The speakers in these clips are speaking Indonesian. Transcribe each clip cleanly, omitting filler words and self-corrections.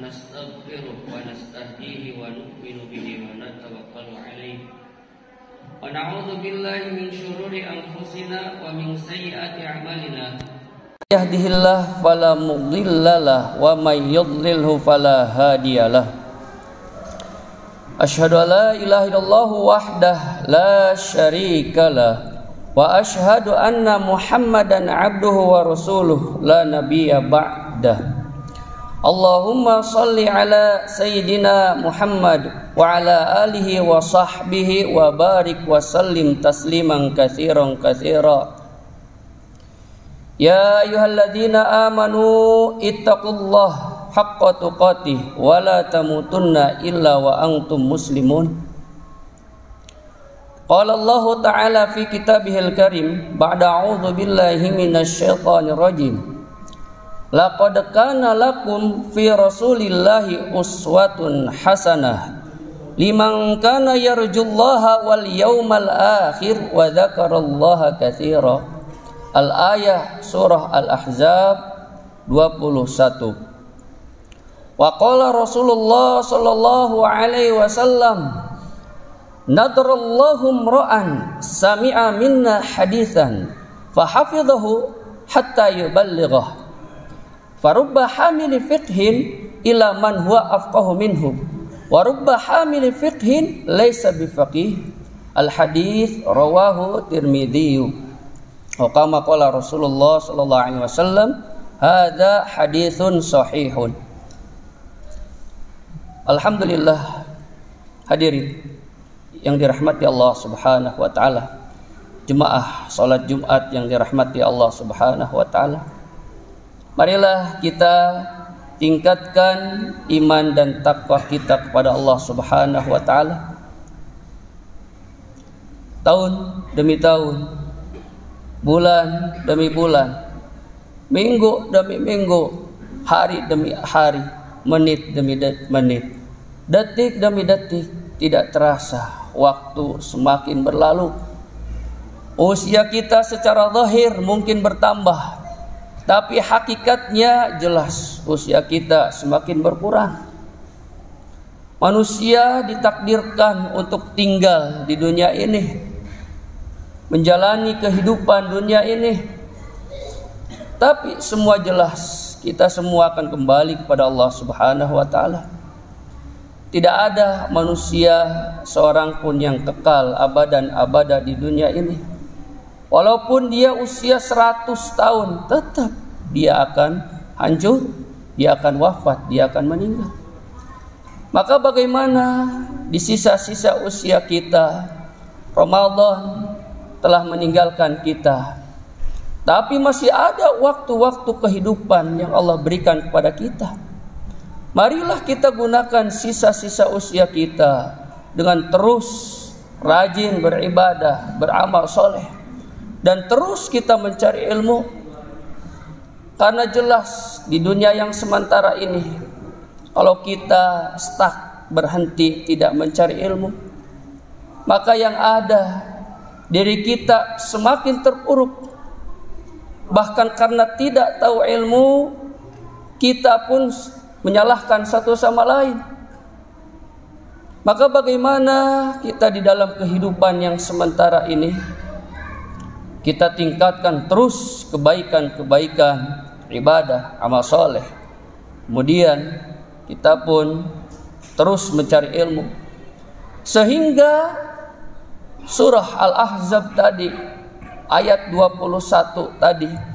nastaghfiruh wa nastahdihi wa nu'minu bihi wa natawakkalu alaihi wa na'udzu billahi min syururi anfusina wa min sayyiati a'malina. Yahdihillahu fala mudhillalah wa may yudlilhu fala hadiyalah. Asyhadu an la ilaha illallah wahdah la syarikalah wa asyhadu anna Muhammadan abduhu wa rasuluh la nabiyya ba'dah. Allahumma salli ala sayyidina Muhammad wa ala alihi wa sahbihi wa barik wa sallim tasliman katsiran katsira. Ya ayyuhalladzina amanu ittaqullaha haqqa tuqatih wa la tamutunna illa wa antum muslimun. Qala Allah Ta'ala fi kitabihil karim ba'da a'udzu billahi minasyaitonir rajim. Laqad kana lakum fi Rasulillahi uswatun hasanah liman kana yarjullaha wal yawmal akhir wa dzakarallaha katsira. Al-ayah surah Al-Ahzab 21. Wa qala Rasulullah sallallahu alaihi wasallam, nadarallahu mra'an sami'a minna hadithan fahafidhahu hatta yuballighah farubba hamili fiqhin ila man huwa afqahu minhu wa rubba hamili fiqhin laysa bifaqih. Al hadits rawahu Tirmidzi. Wa kama qala Rasulullah sallallahu alaihi wasallam, hadza haditsun sahihun. Alhamdulillah, hadirin yang dirahmati Allah Subhanahu wa taala, jemaah salat Jumat yang dirahmati Allah Subhanahu wa taala. Marilah kita tingkatkan iman dan takwa kita kepada Allah Subhanahu wa taala. Tahun demi tahun, bulan demi bulan, minggu demi minggu, hari demi hari, menit demi menit, detik demi detik, tidak terasa waktu semakin berlalu. Usia kita secara zahir mungkin bertambah, tapi hakikatnya jelas usia kita semakin berkurang. Manusia ditakdirkan untuk tinggal di dunia ini, menjalani kehidupan dunia ini, tapi semua jelas kita semua akan kembali kepada Allah Subhanahu wa taala. Tidak ada manusia seorang pun yang kekal abadan abada di dunia ini. Walaupun dia usia 100 tahun, tetap dia akan hancur, dia akan wafat, dia akan meninggal. Maka bagaimana di sisa-sisa usia kita, Ramadan telah meninggalkan kita, tapi masih ada waktu-waktu kehidupan yang Allah berikan kepada kita. Marilah kita gunakan sisa-sisa usia kita dengan terus rajin beribadah, beramal soleh, dan terus kita mencari ilmu. Karena jelas di dunia yang sementara ini, kalau kita stuck, berhenti, tidak mencari ilmu, maka yang ada diri kita semakin terpuruk. Bahkan karena tidak tahu ilmu, kita pun menyalahkan satu sama lain. Maka bagaimana kita di dalam kehidupan yang sementara ini, kita tingkatkan terus kebaikan-kebaikan, ibadah, amal soleh. Kemudian kita pun terus mencari ilmu, sehingga surah Al-Ahzab tadi ayat 21 tadi,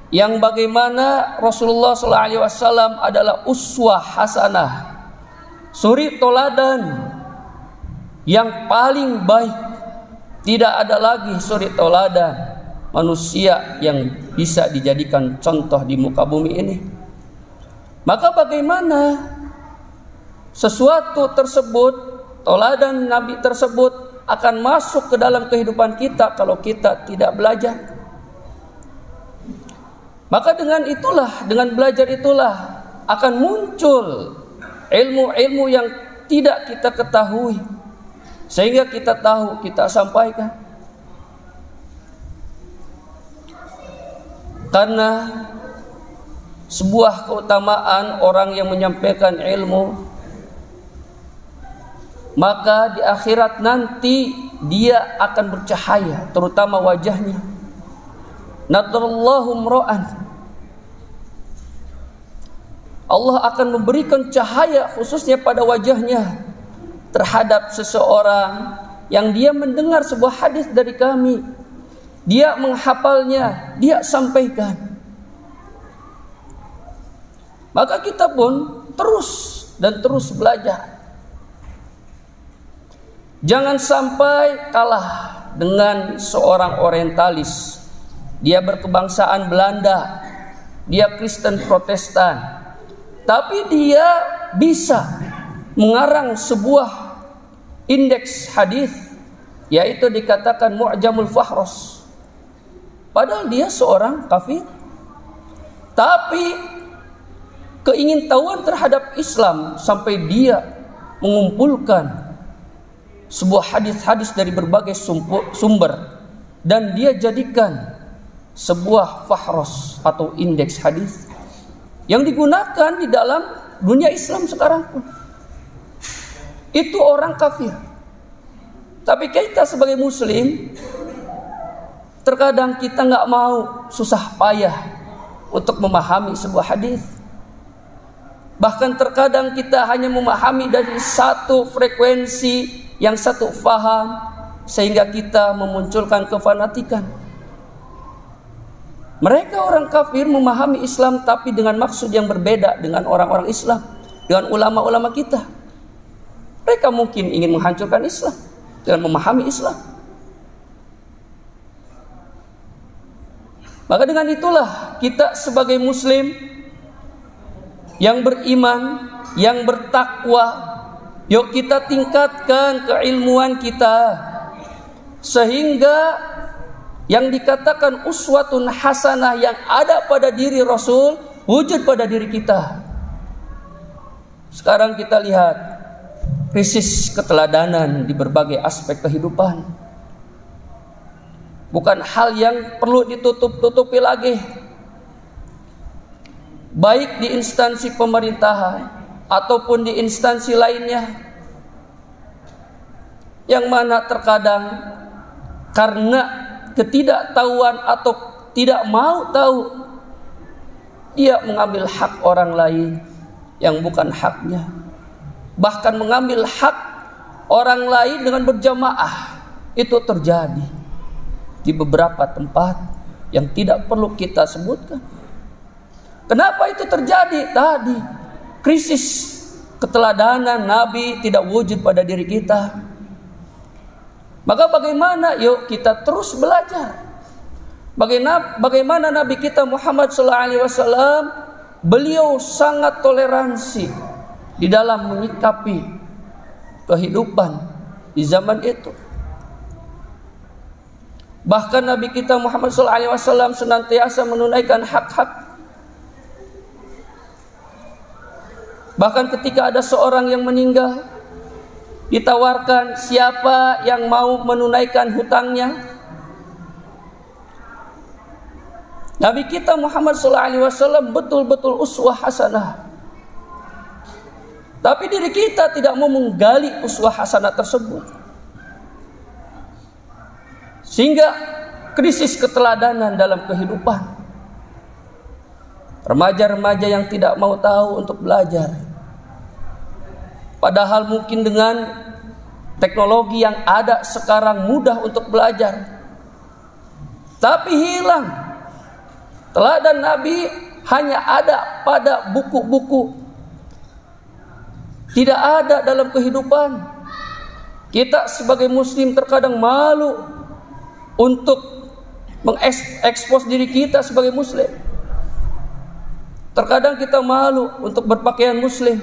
yang bagaimana Rasulullah SAW adalah uswah hasanah, suri toladan yang paling baik. Tidak ada lagi suri toladan manusia yang bisa dijadikan contoh di muka bumi ini. Maka bagaimana sesuatu tersebut, toladan Nabi tersebut akan masuk ke dalam kehidupan kita kalau kita tidak belajar? Maka dengan belajar itulah akan muncul ilmu-ilmu yang tidak kita ketahui, sehingga kita tahu, kita sampaikan. Karena sebuah keutamaan orang yang menyampaikan ilmu, maka di akhirat nanti dia akan bercahaya, terutama wajahnya. Nadarallahu mra'an, Allah akan memberikan cahaya khususnya pada wajahnya terhadap seseorang yang dia mendengar sebuah hadis dari kami, dia menghafalnya, dia sampaikan. Maka kita pun terus dan terus belajar. Jangan sampai kalah dengan seorang orientalis. Dia berkebangsaan Belanda, dia Kristen Protestan, tapi dia bisa mengarang sebuah indeks hadis, yaitu dikatakan Mu'jamul Fahros. Padahal dia seorang kafir, tapi keingintahuan terhadap Islam sampai dia mengumpulkan sebuah hadis-hadis dari berbagai sumber dan dia jadikan sebuah fahros atau indeks hadis yang digunakan di dalam dunia Islam sekarang pun. Itu orang kafir. Tapi kita sebagai muslim, terkadang kita nggak mau susah payah untuk memahami sebuah hadis. Bahkan terkadang kita hanya memahami dari satu frekuensi, yang satu faham, sehingga kita memunculkan kefanatikan. Mereka orang kafir memahami Islam tapi dengan maksud yang berbeda dengan orang-orang Islam, dengan ulama-ulama kita. Mereka mungkin ingin menghancurkan Islam dengan memahami Islam. Maka dengan itulah kita sebagai muslim yang beriman, yang bertakwa, yuk kita tingkatkan keilmuan kita sehingga yang dikatakan uswatun hasanah yang ada pada diri Rasul wujud pada diri kita. Sekarang kita lihat krisis keteladanan di berbagai aspek kehidupan. Bukan hal yang perlu ditutup-tutupi lagi. Baik di instansi pemerintahan ataupun di instansi lainnya. Yang mana terkadang karena ketidaktahuan atau tidak mau tahu, dia mengambil hak orang lain yang bukan haknya. Bahkan mengambil hak orang lain dengan berjamaah. Itu terjadi di beberapa tempat yang tidak perlu kita sebutkan. Kenapa itu terjadi? Tadi krisis keteladanan Nabi tidak wujud pada diri kita. Maka bagaimana? Yuk kita terus belajar. Bagaimana Nabi kita Muhammad SAW, beliau sangat toleransi di dalam menyikapi kehidupan di zaman itu. Bahkan Nabi kita Muhammad SAW senantiasa menunaikan hak-hak. Bahkan ketika ada seorang yang meninggal, ditawarkan siapa yang mau menunaikan hutangnya. Nabi kita Muhammad SAW betul-betul uswah hasanah. Tapi diri kita tidak mau menggali uswah hasanah tersebut. Sehingga krisis keteladanan dalam kehidupan. Remaja-remaja yang tidak mau tahu untuk belajar. Padahal mungkin dengan teknologi yang ada sekarang mudah untuk belajar. Tapi hilang. Teladan Nabi hanya ada pada buku-buku. Tidak ada dalam kehidupan. Kita sebagai muslim terkadang malu untuk mengekspos diri kita sebagai muslim. Terkadang kita malu untuk berpakaian muslim,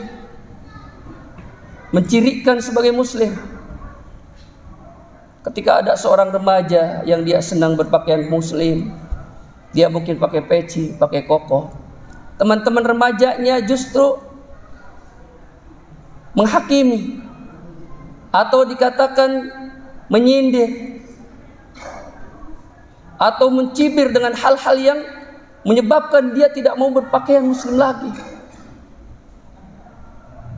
mencirikan sebagai muslim. Ketika ada seorang remaja yang dia senang berpakaian muslim, dia mungkin pakai peci, pakai koko, teman-teman remajanya justru menghakimi atau dikatakan menyindir atau mencibir dengan hal-hal yang menyebabkan dia tidak mau berpakaian muslim lagi.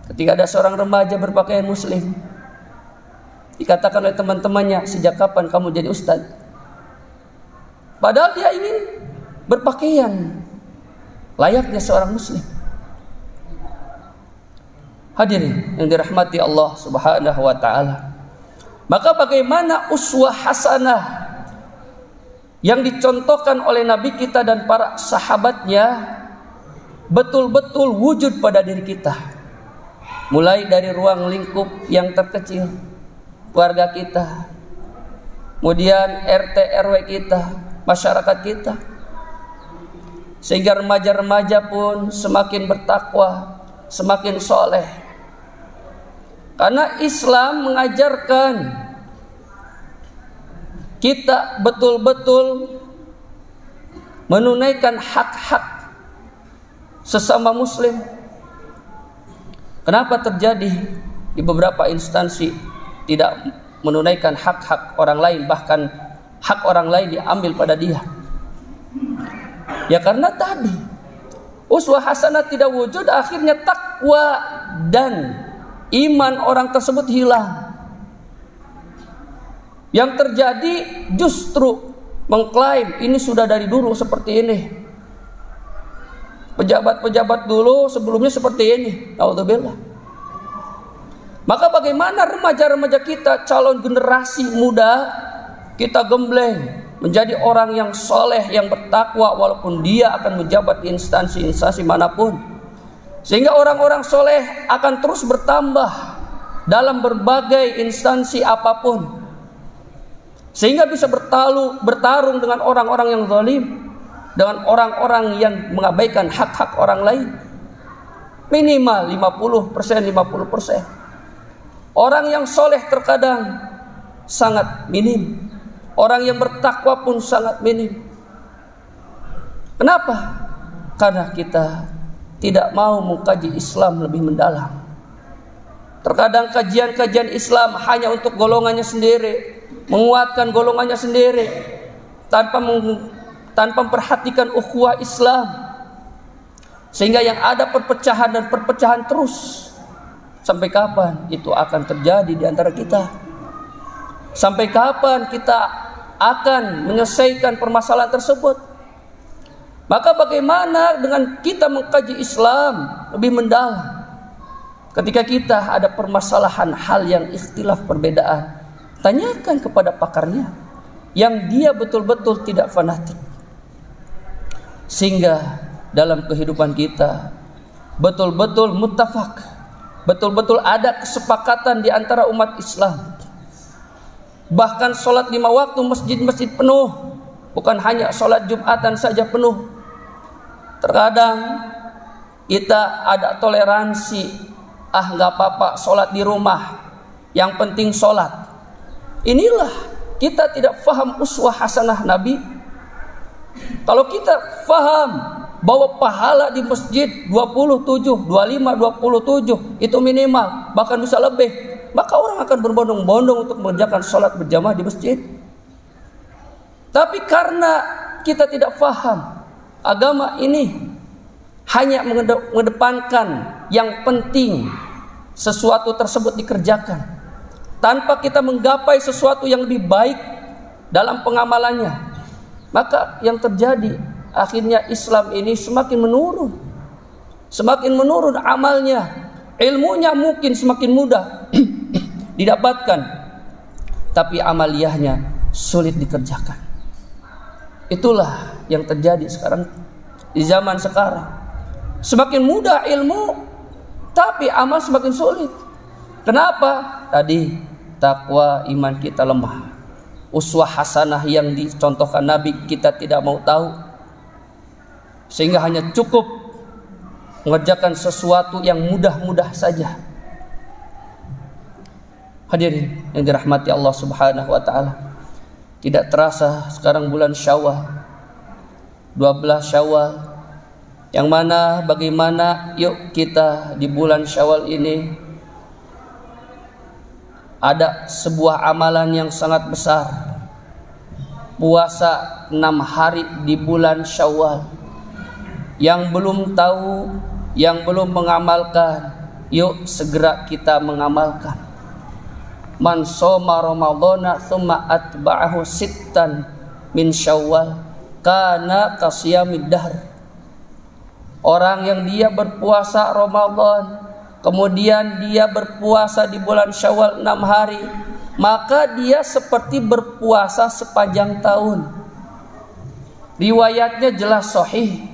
Ketika ada seorang remaja berpakaian muslim, dikatakan oleh teman-temannya, sejak kapan kamu jadi ustaz? Padahal dia ingin berpakaian layaknya seorang muslim. Hadirin yang dirahmati Allah Subhanahu wa taala. Maka bagaimana uswah hasanah yang dicontohkan oleh Nabi kita dan para sahabatnya betul-betul wujud pada diri kita. Mulai dari ruang lingkup yang terkecil, keluarga kita, kemudian RT RW kita, masyarakat kita, sehingga remaja-remaja pun semakin bertakwa, semakin soleh. Karena Islam mengajarkan kita betul-betul menunaikan hak-hak sesama muslim. Kenapa terjadi di beberapa instansi tidak menunaikan hak-hak orang lain, bahkan hak orang lain diambil pada dia? Ya karena tadi uswah hasanah tidak wujud, akhirnya takwa dan iman orang tersebut hilang. Yang terjadi justru mengklaim ini sudah dari dulu seperti ini. Pejabat-pejabat dulu sebelumnya seperti ini. Naudzubillah. Maka bagaimana remaja-remaja kita, calon generasi muda, kita gembleng menjadi orang yang soleh, yang bertakwa, walaupun dia akan menjabat di instansi-instansi manapun. Sehingga orang-orang soleh akan terus bertambah dalam berbagai instansi apapun, sehingga bisa bertarung dengan orang-orang yang zalim, dengan orang-orang yang mengabaikan hak-hak orang lain. Minimal 50%. Orang yang soleh terkadang sangat minim. Orang yang bertakwa pun sangat minim. Kenapa? Karena kita tidak mau mengkaji Islam lebih mendalam. Terkadang kajian-kajian Islam hanya untuk golongannya sendiri, menguatkan golongannya sendiri, tanpa memperhatikan ukhuwah Islam, sehingga yang ada perpecahan dan perpecahan terus. Sampai kapan itu akan terjadi di antara kita? Sampai kapan kita akan menyelesaikan permasalahan tersebut? Maka bagaimana dengan kita mengkaji Islam lebih mendalam? Ketika kita ada permasalahan hal yang ikhtilaf perbedaan, tanyakan kepada pakarnya yang dia betul-betul tidak fanatik. Sehingga dalam kehidupan kita betul-betul muttafaq, betul-betul ada kesepakatan di antara umat Islam. Bahkan sholat 5 waktu masjid-masjid penuh, bukan hanya sholat Jumatan saja penuh. Terkadang kita ada toleransi, nggak apa-apa sholat di rumah, yang penting sholat. Inilah kita tidak faham uswah hasanah Nabi. Kalau kita faham bahwa pahala di masjid 27, 25, 27 itu minimal, bahkan bisa lebih, maka orang akan berbondong-bondong untuk mengerjakan sholat berjamaah di masjid. Tapi karena kita tidak faham agama ini, hanya mengedepankan yang penting sesuatu tersebut dikerjakan, tanpa kita menggapai sesuatu yang lebih baik dalam pengamalannya, maka yang terjadi akhirnya Islam ini semakin menurun amalnya. Ilmunya mungkin semakin mudah didapatkan, tapi amaliyahnya sulit dikerjakan. Itulah yang terjadi sekarang di zaman sekarang. Semakin mudah ilmu, tapi amal semakin sulit. Kenapa? Tadi takwa iman kita lemah. Uswah hasanah yang dicontohkan Nabi kita tidak mau tahu, sehingga hanya cukup mengerjakan sesuatu yang mudah-mudah saja. Hadirin yang dirahmati Allah Subhanahu wa taala, tidak terasa sekarang bulan Syawal, 12 Syawal, yang mana bagaimana yuk kita di bulan Syawal ini ada sebuah amalan yang sangat besar. Puasa 6 hari di bulan Syawal, Yang belum tahu, yang belum mengamalkan, yuk segera kita mengamalkan. Man shoma ramadhana tsumma atba'ahu sittan min syawal kana kasiyamid dahr. Orang yang dia berpuasa Ramadan, kemudian dia berpuasa di bulan Syawal 6 hari, maka dia seperti berpuasa sepanjang tahun. Riwayatnya jelas sahih,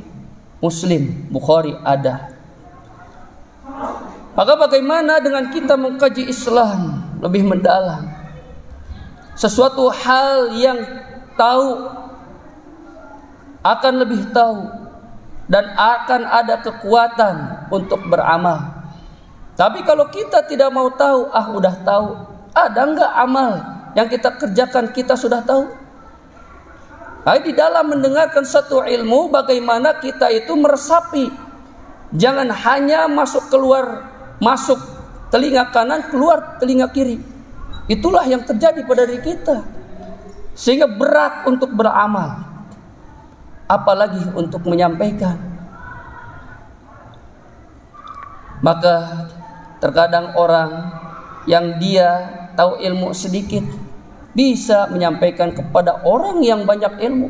Muslim, Bukhari ada. Maka bagaimana dengan kita mengkaji Islam lebih mendalam? Sesuatu hal yang tahu akan lebih tahu dan akan ada kekuatan untuk beramal. Tapi kalau kita tidak mau tahu, udah tahu, ada enggak amal yang kita kerjakan kita sudah tahu? Di dalam mendengarkan satu ilmu, bagaimana kita itu meresapi. Jangan hanya masuk telinga kanan, keluar telinga kiri. Itulah yang terjadi pada diri kita, sehingga berat untuk beramal, apalagi untuk menyampaikan. Maka terkadang orang yang dia tahu ilmu sedikit bisa menyampaikan kepada orang yang banyak ilmu.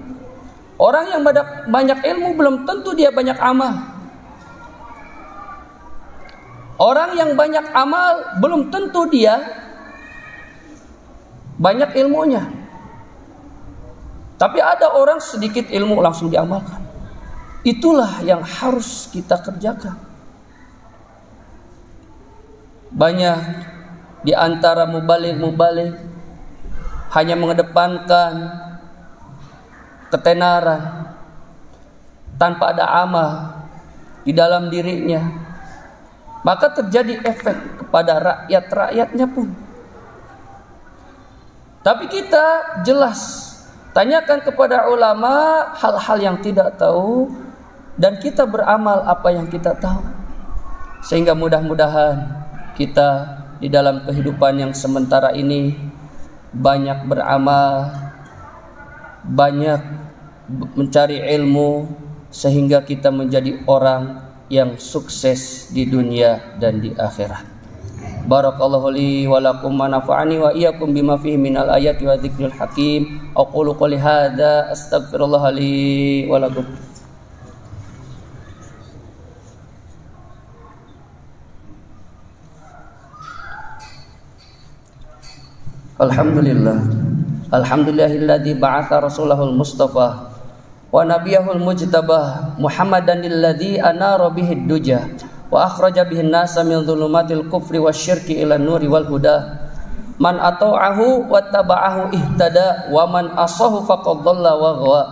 Orang yang banyak ilmu belum tentu dia banyak amal. Orang yang banyak amal belum tentu dia banyak ilmunya. Tapi ada orang sedikit ilmu langsung diamalkan. Itulah yang harus kita kerjakan. Banyak di antara mubaligh hanya mengedepankan ketenaran tanpa ada amal di dalam dirinya. Maka terjadi efek kepada rakyat-rakyatnya pun. Tapi kita jelas tanyakan kepada ulama hal-hal yang tidak tahu, dan kita beramal apa yang kita tahu. Sehingga mudah-mudahan kita di dalam kehidupan yang sementara ini banyak beramal, banyak mencari ilmu, sehingga kita menjadi orang yang sukses di dunia dan di akhirat. Barakallahu li wa lakum wa nafa'ani wa iyyakum bima fihi minal ayati wa dzikril hakim. Aqulu qouli hadza astaghfirullah li wa lakum. Alhamdulillahilladzi ba'atha rasulahul mustafa wa nabiyahul mujtabah Muhammadan alladzi anara bihid duja wa akhraja bihin nasa min dhulumatil kufri wasyirki ila nuri wal huda. Man ata'ahu wa taba'ahu ihtada wa man asahu faqad dhalla wa ghawa.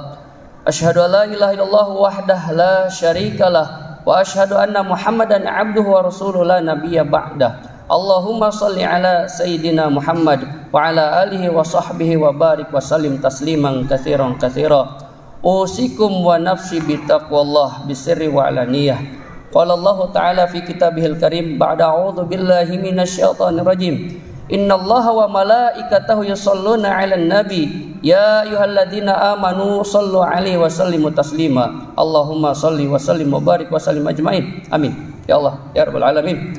Asyhadu an la ilaha illallah wahdahu la syarikalah wa asyhadu anna Muhammadan abduhu wa rasuluhu la nabiyya ba'dah. Allahumma salli ala sayyidina Muhammad wa ala alihi wa sahbihi wa barik wa sallim tasliman katsiran katsira. Usikum wa nafsi bitaqwallah bisirri wa alaniyah. Qala Allah ta'ala fi kitabihil karim ba'da a'udzu billahi minasyaitonir rajim. Innallaha wa malaikatahu yusholluna 'alan nabi ya ayyuhalladzina amanu shallu 'alaihi wa sallimu taslima. Allahumma shalli wa sallim wa barik wa sallim ajmain. Amin. Ya Allah ya rabbal alamin.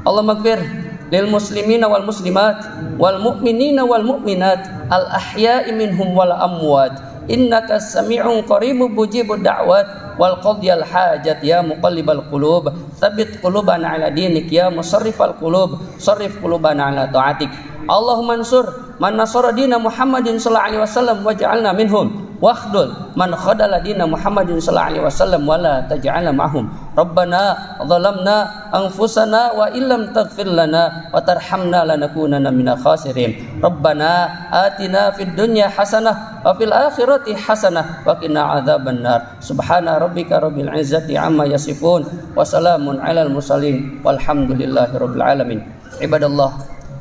Allahumma ighfir lil muslimina wal muslimat wal mu'minina wal mu'minat al ahya'i minhum wal amwat innaka sami'un qaribun mujibud da'wat wal qadiyal hajat ya muqallibal qulub tsabbit qulubana ala dinik ya musarrifal qulub sarrif qulubana ala ta'atik. Allahumma ansur man nasara dina Muhammadin sallallahu alaihi wasallam waj'alna minhum wakhdul man khadala dina Muhammadin sallallahu alaihi wasallam wala taj'alna ma'hum. Rabbana zalamna anfusana wa illam taghfir lana wa tarhamna lanakunanna minal khasirin. Rabbana atina fid dunya hasanah wa fil akhirati hasanah wa qina adzabannar. Subhana rabbika rabbil izzati amma yasifun wa salamun alal mursalin walhamdulillahi rabbil alamin. Ibadallah,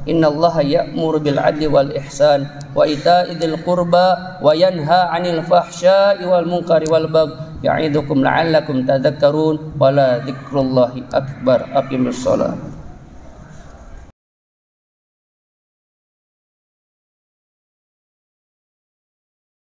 innallaha ya'muru bil 'adli wal ihsan wa ita'i dzil qurba wa yanha 'anil fahsya'i wal munkari wal baghi ya'idukum la'allakum tadhakkarun wa la dzikrullahi akbar. Aqimus shalah.